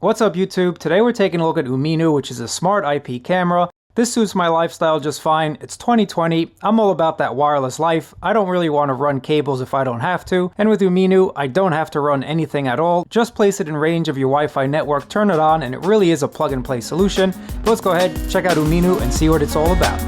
What's up YouTube? Today we're taking a look at UMINO, which is a smart IP camera. This suits my lifestyle just fine. It's 2020. I'm all about that wireless life. I don't really want to run cables if I don't have to. And with UMINO, I don't have to run anything at all. Just place it in range of your Wi-Fi network, turn it on, and it really is a plug and play solution. But let's go ahead, check out UMINO and see what it's all about.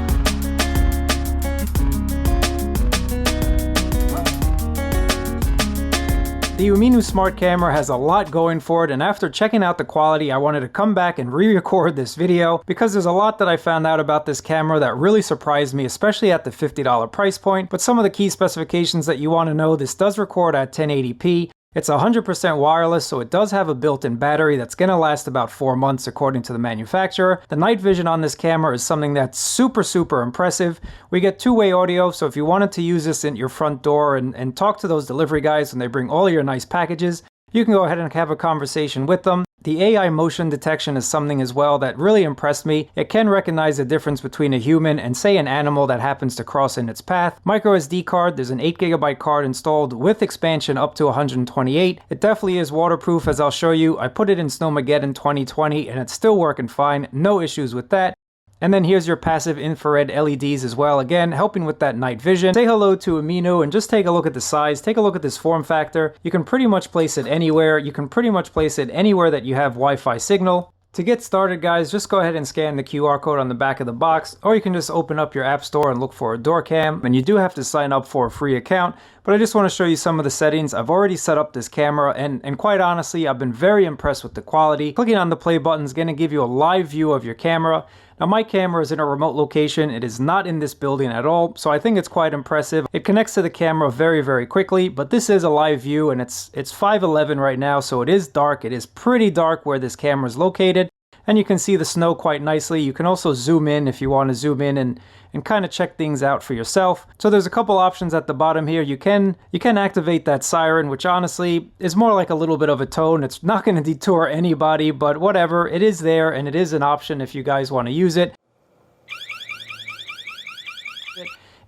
The UMINO Smart Camera has a lot going for it, and after checking out the quality, I wanted to come back and re-record this video because there's a lot that I found out about this camera that really surprised me, especially at the $50 price point. But some of the key specifications that you want to know: this does record at 1080p. It's 100% wireless, so it does have a built-in battery that's going to last about 4 months according to the manufacturer. The night vision on this camera is something that's super impressive. We get two-way audio, so if you wanted to use this in your front door and talk to those delivery guys when they bring all your nice packages, you can go ahead and have a conversation with them. The AI motion detection is something as well that really impressed me. It can recognize the difference between a human and, say, an animal that happens to cross in its path. Micro SD card, there's an 8GB card installed with expansion up to 128. It definitely is waterproof, as I'll show you. I put it in Snowmageddon 2020 and it's still working fine. No issues with that. And then here's your passive infrared LEDs as well, again, helping with that night vision. Say hello to UMINO and just take a look at the size, take a look at this form factor. You can pretty much place it anywhere. You can pretty much place it anywhere that you have Wi-Fi signal. To get started, guys, just go ahead and scan the QR code on the back of the box, or you can just open up your app store and look for a door cam. And you do have to sign up for a free account, but I just want to show you some of the settings. I've already set up this camera, and quite honestly, I've been very impressed with the quality. Clicking on the play button is going to give you a live view of your camera. Now, my camera is in a remote location. It is not in this building at all, so I think it's quite impressive. It connects to the camera very quickly, but this is a live view, and it's 5:11 right now, so it is dark. It is pretty dark where this camera is located, and you can see the snow quite nicely. You can also zoom in if you want to zoom in and kind of check things out for yourself. So there's a couple options at the bottom here. You can activate that siren, which honestly is more like a little bit of a tone. It's not going to detour anybody, but whatever. It is there, and it is an option if you guys want to use it.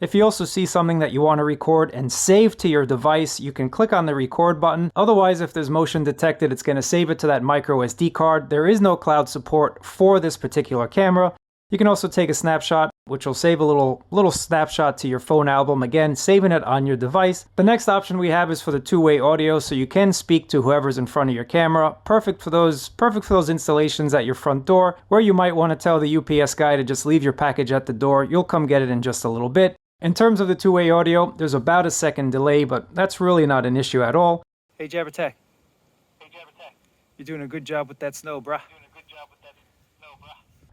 If you also see something that you want to record and save to your device, you can click on the record button. Otherwise, if there's motion detected, it's going to save it to that micro SD card. There is no cloud support for this particular camera. You can also take a snapshot, which will save a little snapshot to your phone album, again, saving it on your device. The next option we have is for the two-way audio, so you can speak to whoever's in front of your camera. Perfect for those installations at your front door, where you might want to tell the UPS guy to just leave your package at the door. You'll come get it in just a little bit. In terms of the two-way audio, there's about a second delay, but that's really not an issue at all. Hey Jabbertech. Hey Jabbertech. You're doing a good job with that snow, bruh.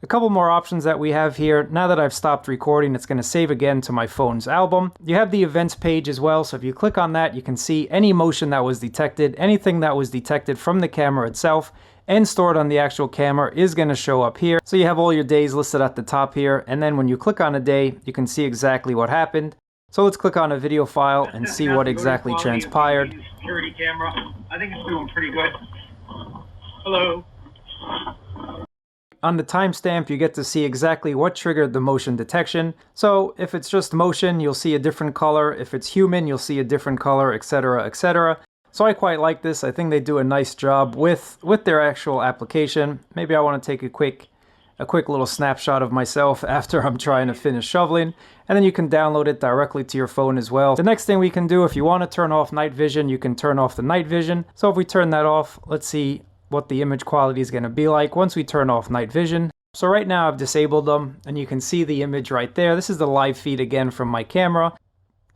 A couple more options that we have here. Now that I've stopped recording, it's going to save again to my phone's album. You have the events page as well, so if you click on that, you can see any motion that was detected, anything that was detected from the camera itself and stored on the actual camera is going to show up here. So you have all your days listed at the top here, and then when you click on a day, you can see exactly what happened. So let's click on a video file and see what exactly transpired. Security camera. I think it's doing pretty good. Hello. On the timestamp, you get to see exactly what triggered the motion detection. So if it's just motion, you'll see a different color. If it's human, you'll see a different color, etc., etc. So I quite like this. I think they do a nice job with their actual application. Maybe I want to take a quick little snapshot of myself after I'm trying to finish shoveling, and then you can download it directly to your phone as well. The next thing we can do, if you want to turn off night vision, you can turn off the night vision. So if we turn that off, let's see what the image quality is going to be like once we turn off night vision. So right now I've disabled them, and you can see the image right there. This is the live feed again from my camera.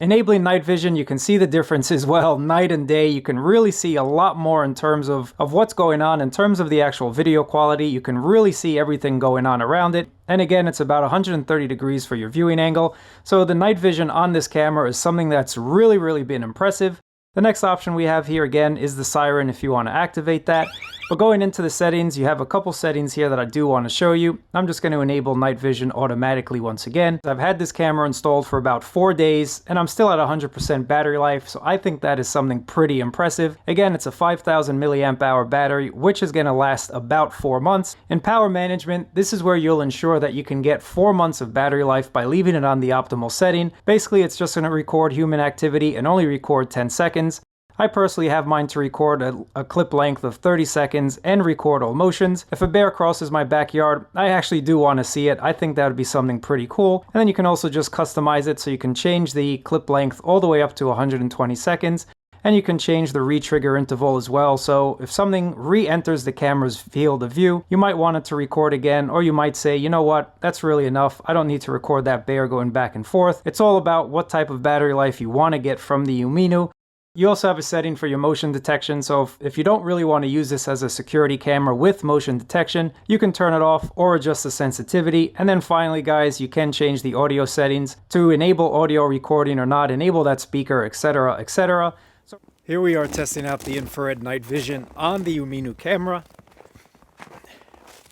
Enabling night vision, you can see the difference as well. Night and day, you can really see a lot more in terms of what's going on. In terms of the actual video quality, you can really see everything going on around it. And again, it's about 130 degrees for your viewing angle. So the night vision on this camera is something that's really been impressive. The next option we have here again is the siren if you want to activate that. But going into the settings, you have a couple settings here that I do want to show you. I'm just going to enable night vision automatically once again. I've had this camera installed for about 4 days and I'm still at 100% battery life, so I think that is something pretty impressive. Again, it's a 5,000 milliamp hour battery, which is going to last about 4 months. In power management, this is where you'll ensure that you can get 4 months of battery life by leaving it on the optimal setting. Basically, it's just going to record human activity and only record 10 seconds. I personally have mine to record a clip length of 30 seconds and record all motions. If a bear crosses my backyard, I actually do want to see it. I think that would be something pretty cool. And then you can also just customize it so you can change the clip length all the way up to 120 seconds. And you can change the re-trigger interval as well, so if something re-enters the camera's field of view, you might want it to record again, or you might say, you know what, that's really enough, I don't need to record that bear going back and forth. It's all about what type of battery life you want to get from the UMINO. You also have a setting for your motion detection, so if you don't really want to use this as a security camera with motion detection, you can turn it off or adjust the sensitivity. And then finally, guys, you can change the audio settings to enable audio recording or not, enable that speaker, etc., etc. So here we are testing out the infrared night vision on the UMINO camera.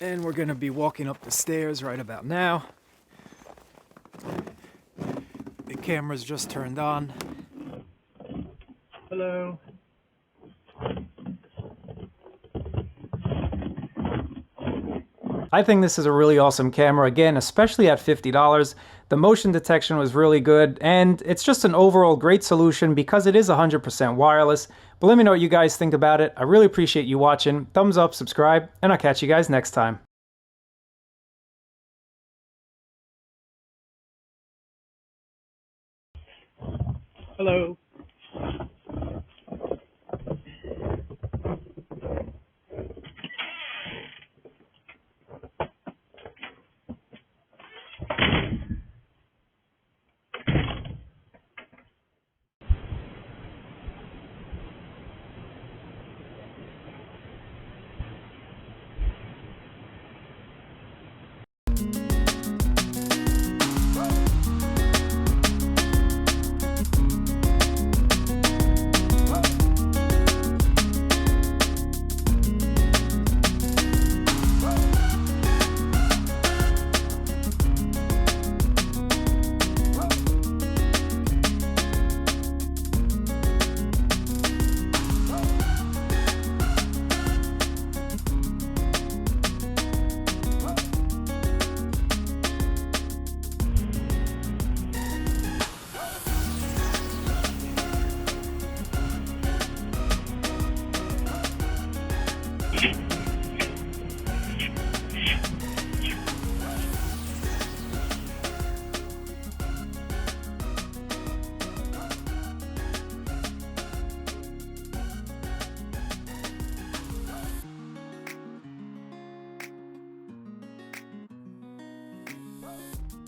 And we're going to be walking up the stairs right about now. The camera's just turned on. Hello. I think this is a really awesome camera, again, especially at $50. The motion detection was really good, and it's just an overall great solution because it is 100% wireless. But let me know what you guys think about it. I really appreciate you watching. Thumbs up, subscribe, and I'll catch you guys next time. Hello.